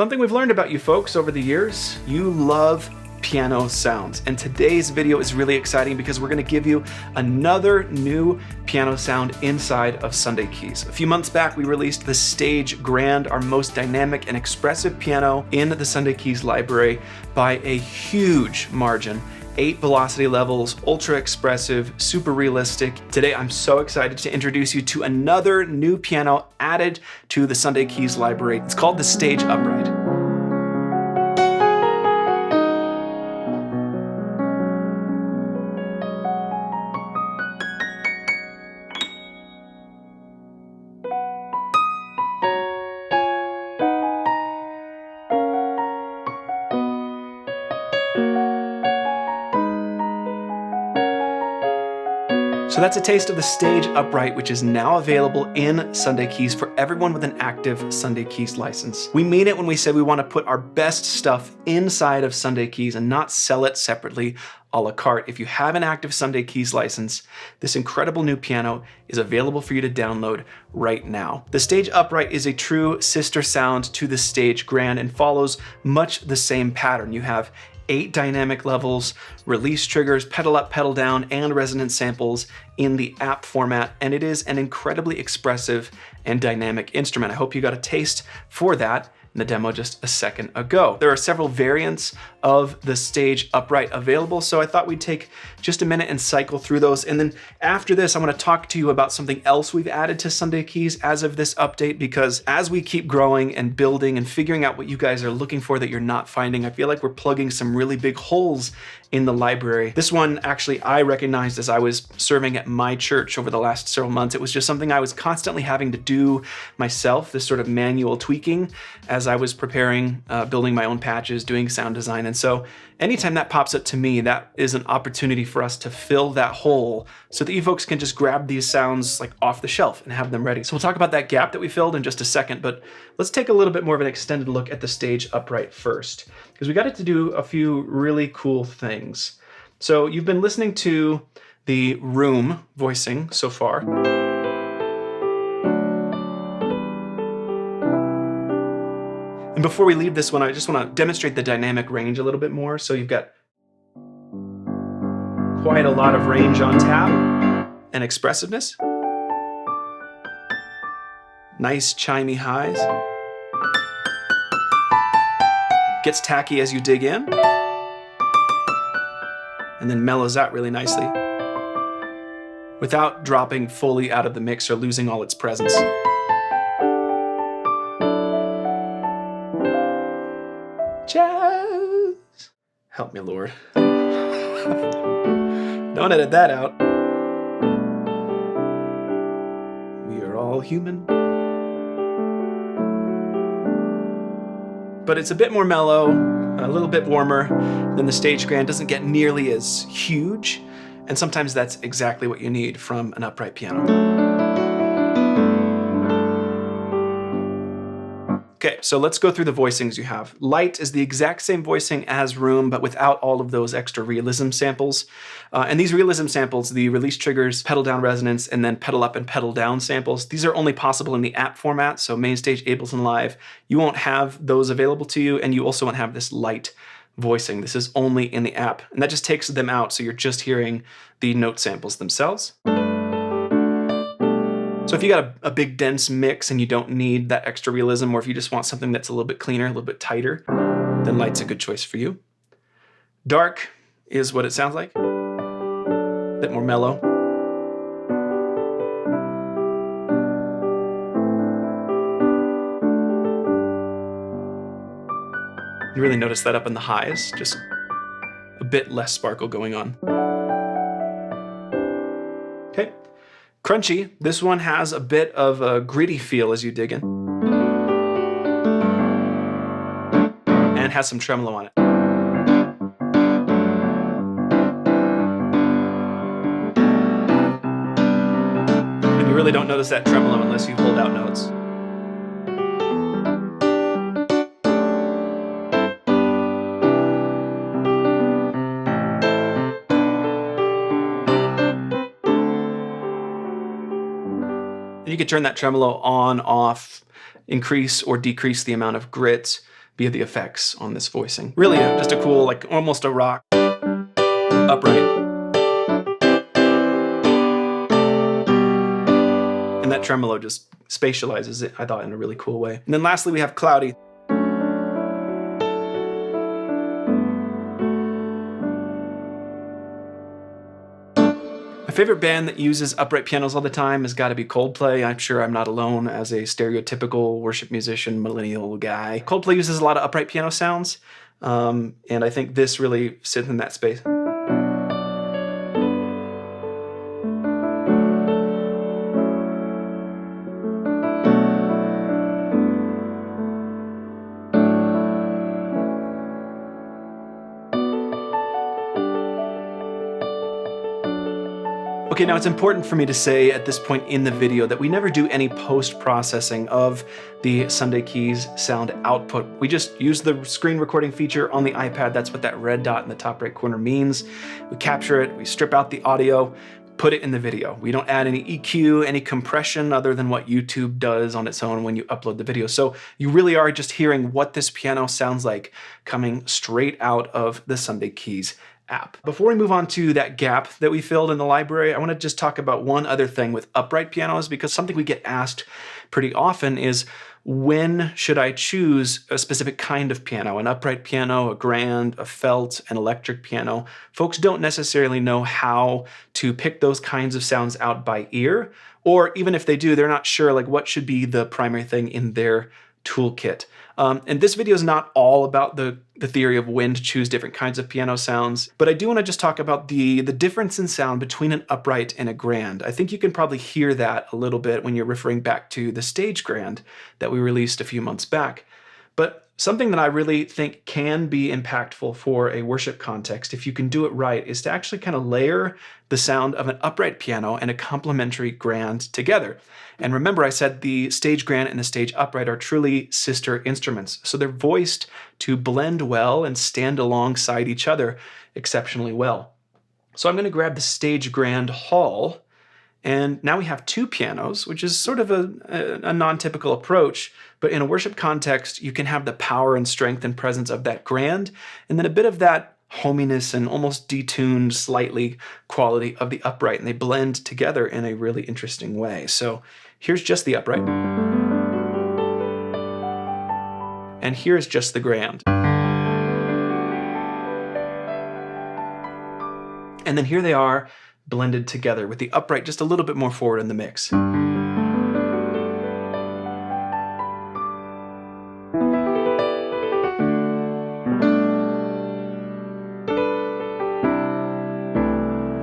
Something we've learned about you folks over the years, you love piano sounds. And today's video is really exciting because we're going to give you another new piano sound inside of Sunday Keys. A few months back, we released the Stage Grand, our most dynamic and expressive piano in the Sunday Keys library by a huge margin. 8 velocity levels, ultra expressive, super realistic. Today, I'm so excited to introduce you to another new piano added to the Sunday Keys library. It's called the Stage Upright. So that's a taste of the Stage Upright, which is now available in Sunday Keys for everyone with an active Sunday Keys license. We mean it when we say we want to put our best stuff inside of Sunday Keys and not sell it separately a la carte. If you have an active Sunday Keys license, this incredible new piano is available for you to download right now. The Stage Upright is a true sister sound to the Stage Grand and follows much the same pattern. You have 8 dynamic levels, release triggers, pedal up, pedal down, and resonance samples in the app format, and it is an incredibly expressive and dynamic instrument. I hope you got a taste for that in the demo just a second ago. There are several variants of the Stage Upright available, so I thought we'd take just a minute and cycle through those. And then after this, I want to talk to you about something else we've added to Sunday Keys as of this update, because as we keep growing and building and figuring out what you guys are looking for that you're not finding, I feel like we're plugging some really big holes in the library. This one, actually, I recognized as I was serving at my church over the last several months. It was just something I was constantly having to do myself, this sort of manual tweaking as I was preparing, building my own patches, doing sound design. And so anytime that pops up to me, that is an opportunity for us to fill that hole so that you folks can just grab these sounds like off the shelf and have them ready. So we'll talk about that gap that we filled in just a second, but let's take a little bit more of an extended look at the Stage Upright first, because we got it to do a few really cool things. So you've been listening to the room voicing so far. And before we leave this one, I just want to demonstrate the dynamic range a little bit more. So you've got quite a lot of range on tap and expressiveness. Nice chimey highs. Gets tacky as you dig in. And then mellows out really nicely without dropping fully out of the mix or losing all its presence. Jazz! Help me, Lord. Don't edit that out. We are all human. But it's a bit more mellow, a little bit warmer than the Stage Grand. Doesn't get nearly as huge, and sometimes that's exactly what you need from an upright piano. Okay, so let's go through the voicings you have. Light is the exact same voicing as Room, but without all of those extra realism samples. And these realism samples, the release triggers, pedal down resonance, and then pedal up and pedal down samples, these are only possible in the app format, so Mainstage, Ableton Live. You won't have those available to you, and you also won't have this light voicing. This is only in the app, and that just takes them out, so you're just hearing the note samples themselves. So if you got a big dense mix and you don't need that extra realism, or if you just want something that's a little bit cleaner, a little bit tighter, then light's a good choice for you. Dark is what it sounds like. A bit more mellow. You really notice that up in the highs, just a bit less sparkle going on. Okay. Crunchy, this one has a bit of a gritty feel as you dig in. And has some tremolo on it. And you really don't notice that tremolo unless you hold out notes. You could turn that tremolo on, off, increase or decrease the amount of grit via the effects on this voicing. Really, just a cool, like almost a rock upright. And that tremolo just spatializes it, I thought, in a really cool way. And then lastly, we have Cloudy. My favorite band that uses upright pianos all the time has got to be Coldplay. I'm sure I'm not alone as a stereotypical worship musician, millennial guy. Coldplay uses a lot of upright piano sounds, and I think this really sits in that space. Okay, now it's important for me to say at this point in the video that we never do any post-processing of the Sunday Keys sound output. We just use the screen recording feature on the iPad. That's what that red dot in the top right corner means. We capture it, we strip out the audio, put it in the video. We don't add any EQ, any compression other than what YouTube does on its own when you upload the video. So you really are just hearing what this piano sounds like coming straight out of the Sunday Keys app. Before we move on to that gap that we filled in the library, I want to just talk about one other thing with upright pianos, because something we get asked pretty often is, when should I choose a specific kind of piano? An upright piano, a grand, a felt, an electric piano. Folks don't necessarily know how to pick those kinds of sounds out by ear, or even if they do, they're not sure like what should be the primary thing in their toolkit. And this video is not all about the theory of when to choose different kinds of piano sounds, but I do want to just talk about the difference in sound between an upright and a grand. I think you can probably hear that a little bit when you're referring back to the stage grand that we released a few months back. But something that I really think can be impactful for a worship context, if you can do it right, is to actually kind of layer the sound of an upright piano and a complementary grand together. And remember, I said the stage grand and the stage upright are truly sister instruments. So they're voiced to blend well and stand alongside each other exceptionally well. So I'm going to grab the stage grand hall, and now we have two pianos, which is sort of a non-typical approach, but in a worship context, you can have the power and strength and presence of that grand, and then a bit of that hominess and almost detuned slightly quality of the upright, and they blend together in a really interesting way. So here's just the upright, and here's just the grand. And then here they are blended together with the upright just a little bit more forward in the mix.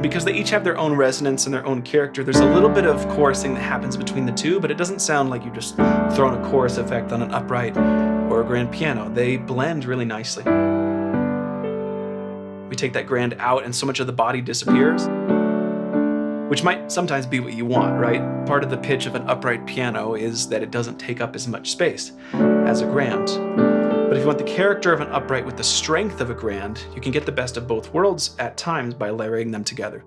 Because they each have their own resonance and their own character, there's a little bit of chorusing that happens between the two, but it doesn't sound like you just thrown a chorus effect on an upright or a grand piano. They blend really nicely. We take that grand out and so much of the body disappears, which might sometimes be what you want, right? Part of the pitch of an upright piano is that it doesn't take up as much space as a grand. But if you want the character of an upright with the strength of a grand, you can get the best of both worlds at times by layering them together.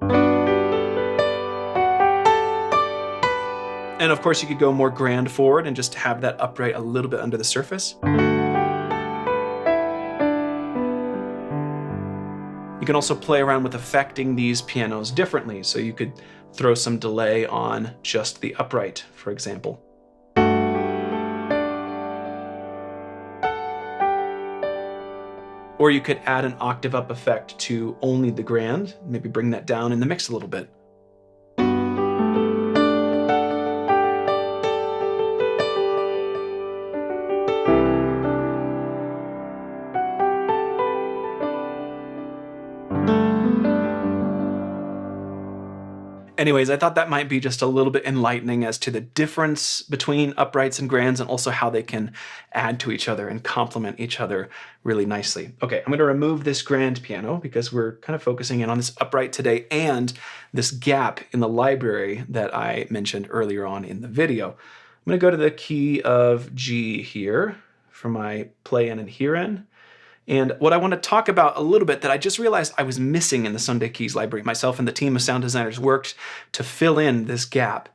And of course, you could go more grand forward and just have that upright a little bit under the surface. You can also play around with affecting these pianos differently. So you could throw some delay on just the upright, for example. Or you could add an octave up effect to only the grand, maybe bring that down in the mix a little bit. Anyways, I thought that might be just a little bit enlightening as to the difference between uprights and grands, and also how they can add to each other and complement each other really nicely. Okay, I'm going to remove this grand piano because we're kind of focusing in on this upright today and this gap in the library that I mentioned earlier on in the video. I'm going to go to the key of G here for my play in and hear in. And what I want to talk about a little bit that I just realized I was missing in the Sunday Keys library, myself and the team of sound designers worked to fill in this gap.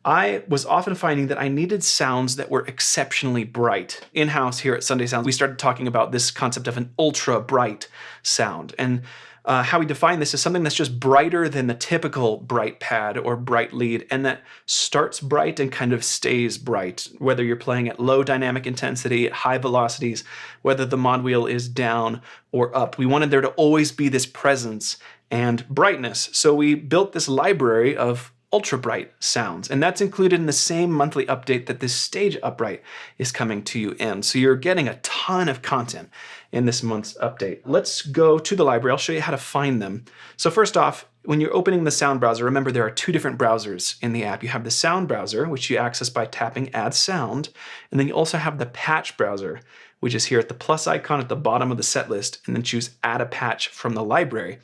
I was often finding that I needed sounds that were exceptionally bright. In-house here at Sunday Sounds, we started talking about this concept of an ultra bright sound. And how we define this is something that's just brighter than the typical bright pad or bright lead, and that starts bright and kind of stays bright, whether you're playing at low dynamic intensity, at high velocities, whether the mod wheel is down or up. We wanted there to always be this presence and brightness. So we built this library of ultra bright sounds, and that's included in the same monthly update that this stage upright is coming to you in. So you're getting a ton of content in this month's update. Let's go to the library. I'll show you how to find them. So first off, when you're opening the sound browser, remember there are two different browsers in the app. You have the sound browser, which you access by tapping add sound, and then you also have the patch browser, which is here at the plus icon at the bottom of the set list, and then choose add a patch from the library.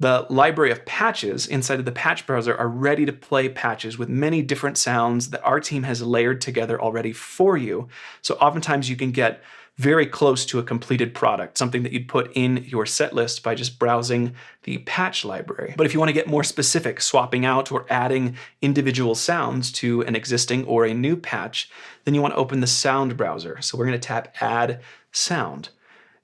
The library of patches inside of the patch browser are ready to play patches with many different sounds that our team has layered together already for you. So oftentimes you can get very close to a completed product, something that you'd put in your set list by just browsing the patch library. But if you want to get more specific, swapping out or adding individual sounds to an existing or a new patch, then you want to open the sound browser. So we're going to tap add sound.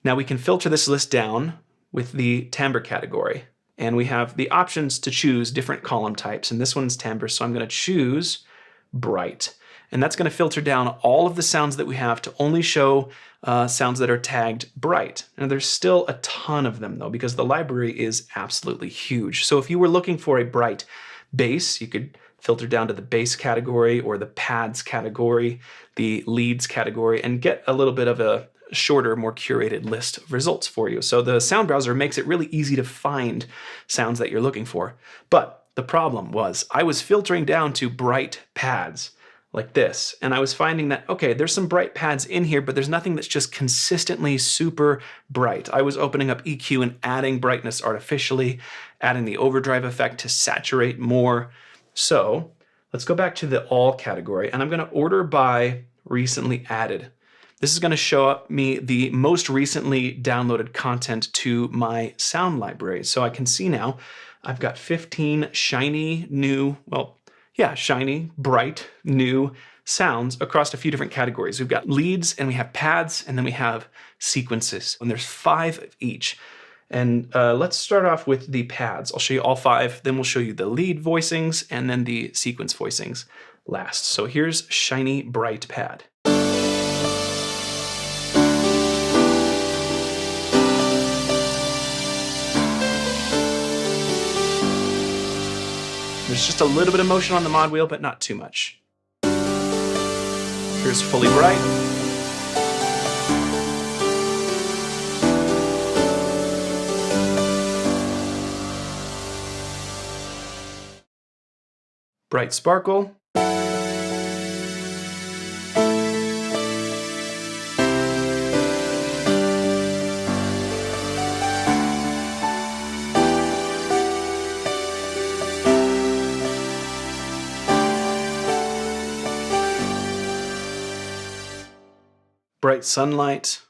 Now we can filter this list down with the timbre category. And we have the options to choose different column types. And this one's timbre, so I'm going to choose bright. And that's going to filter down all of the sounds that we have to only show sounds that are tagged bright. And there's still a ton of them though, because the library is absolutely huge. So if you were looking for a bright bass, you could filter down to the bass category or the pads category, the leads category, and get a little bit of a shorter, more curated list of results for you. So the sound browser makes it really easy to find sounds that you're looking for. But the problem was I was filtering down to bright pads like this, and I was finding that, okay, there's some bright pads in here, but there's nothing that's just consistently super bright. I was opening up EQ and adding brightness artificially, adding the overdrive effect to saturate more. So let's go back to the all category, and I'm going to order by recently added. This is going to show up me the most recently downloaded content to my sound library. So I can see now I've got 15 shiny, new, shiny, bright, new sounds across a few different categories. We've got leads and we have pads and then we have sequences. And there's 5 of each. And let's start off with the pads. I'll show you all 5, then we'll show you the lead voicings and then the sequence voicings last. So here's shiny, bright pad. There's just a little bit of motion on the mod wheel, but not too much. Here's fully bright. Bright sparkle. Bright sunlight.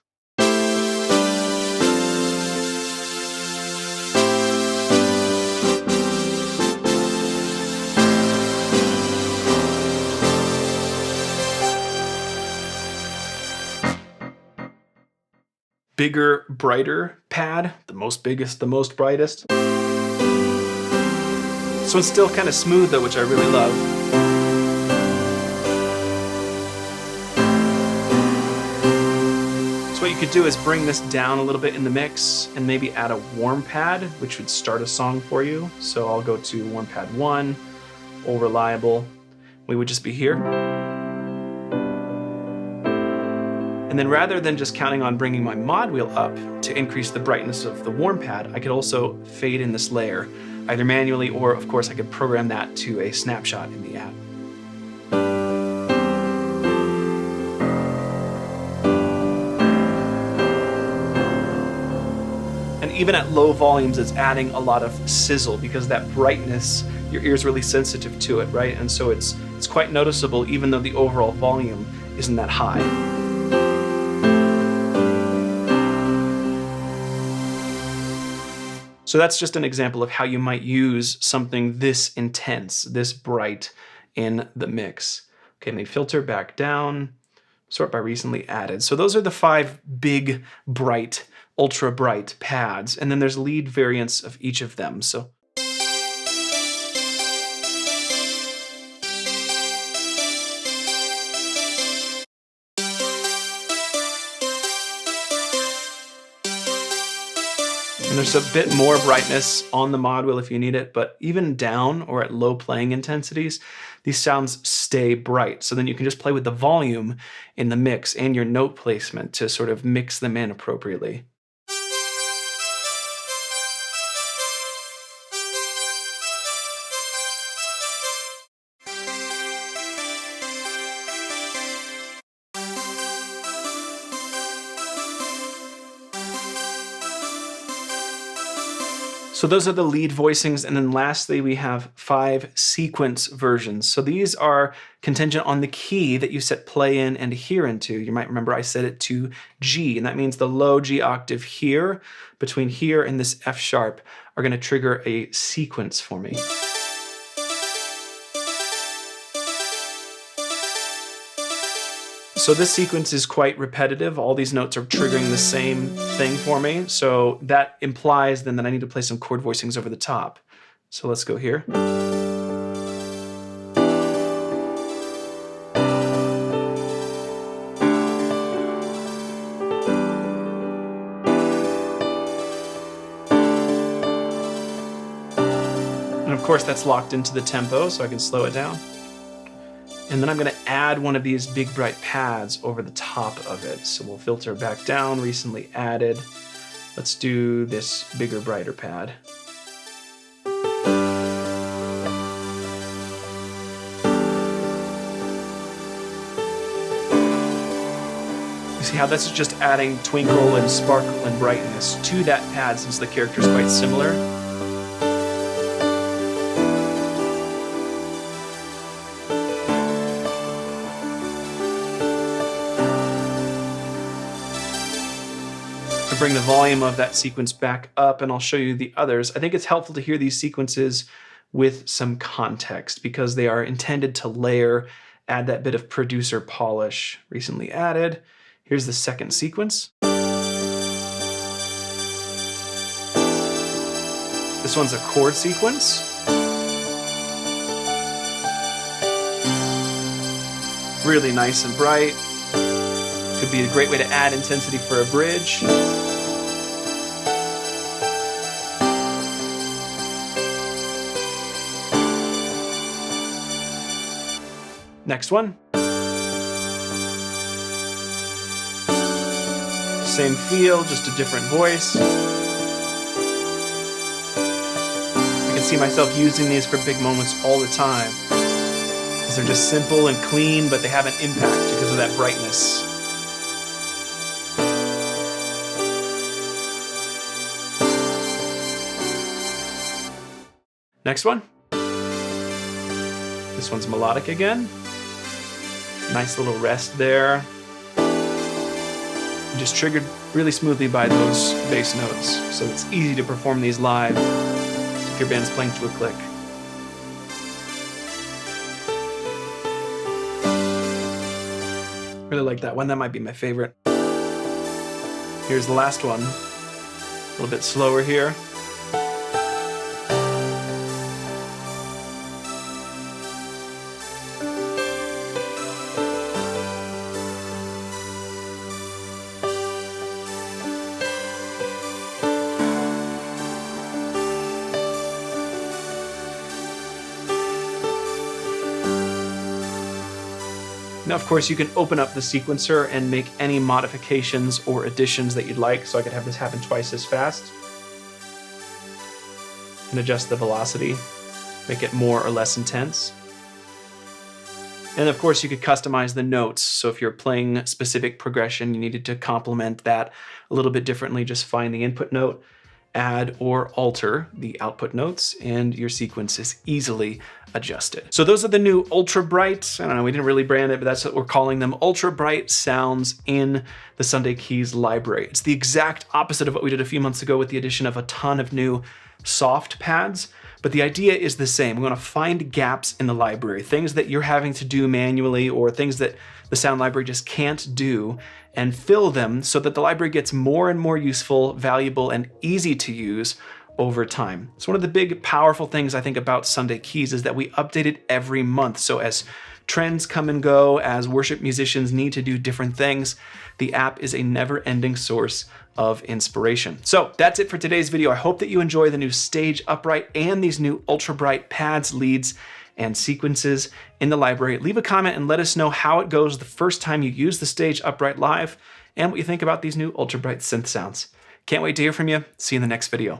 Bigger, brighter pad, the most biggest, the most brightest. This one's still kind of smooth though, which I really love. So what you could do is bring this down a little bit in the mix and maybe add a warm pad, which would start a song for you. So I'll go to warm pad 1, all reliable. We would just be here. And then rather than just counting on bringing my mod wheel up to increase the brightness of the warm pad, I could also fade in this layer, either manually or of course I could program that to a snapshot in the app. And even at low volumes, it's adding a lot of sizzle because that brightness, your ear's really sensitive to it, right? And so it's quite noticeable even though the overall volume isn't that high. So that's just an example of how you might use something this intense, this bright in the mix. Okay, and they filter back down, sort by recently added. So those are the 5 big, bright, ultra bright pads. And then there's lead variants of each of them. So and there's a bit more brightness on the mod wheel if you need it, but even down or at low playing intensities, these sounds stay bright. So then you can just play with the volume in the mix and your note placement to sort of mix them in appropriately. So those are the lead voicings, and then lastly we have 5 sequence versions. So these are contingent on the key that you set play in and hear into. You might remember I set it to G, and that means the low G octave here, between here and this F sharp, are going to trigger a sequence for me. So this sequence is quite repetitive. All these notes are triggering the same thing for me. So that implies then that I need to play some chord voicings over the top. So let's go here. And of course that's locked into the tempo, so I can slow it down. And then I'm going to add one of these big bright pads over the top of it. So we'll filter back down, recently added. Let's do this bigger, brighter pad. You see how this is just adding twinkle and sparkle and brightness to that pad since the character is quite similar. Bring the volume of that sequence back up, and I'll show you the others. I think it's helpful to hear these sequences with some context because they are intended to layer, add that bit of producer polish. Recently added. Here's the second sequence. This one's a chord sequence. Really nice and bright. Could be a great way to add intensity for a bridge. Next one. Same feel, just a different voice. I can see myself using these for big moments all the time. Because they're just simple and clean, but they have an impact because of that brightness. Next one. This one's melodic again. Nice little rest there. Just triggered really smoothly by those bass notes. So it's easy to perform these live if your band's playing to a click. Really like that one. That might be my favorite. Here's the last one. A little bit slower here. Now, of course, you can open up the sequencer and make any modifications or additions that you'd like, so I could have this happen twice as fast. And adjust the velocity, make it more or less intense. And of course, you could customize the notes, so if you're playing specific progression, you needed to complement that a little bit differently, just find the input note add or alter the output notes, and your sequence is easily adjusted. So those are the new ultra bright, I don't know, we didn't really brand it, but that's what we're calling them, ultra bright sounds in the Sunday Keys library. It's the exact opposite of what we did a few months ago with the addition of a ton of new soft pads, but the idea is the same. We want to find gaps in the library, things that you're having to do manually or things that the sound library just can't do, and fill them so that the library gets more and more useful, valuable, and easy to use over time. It's one of the big, powerful things I think about Sunday Keys is that we update it every month. So as trends come and go, as worship musicians need to do different things, the app is a never-ending source of inspiration. So that's it for today's video. I hope that you enjoy the new Stage Upright and these new ultra bright pads, leads, and sequences in the library. Leave a comment and let us know how it goes the first time you use the Stage Upright live and what you think about these new ultra bright synth sounds. Can't wait to hear from you. See you in the next video.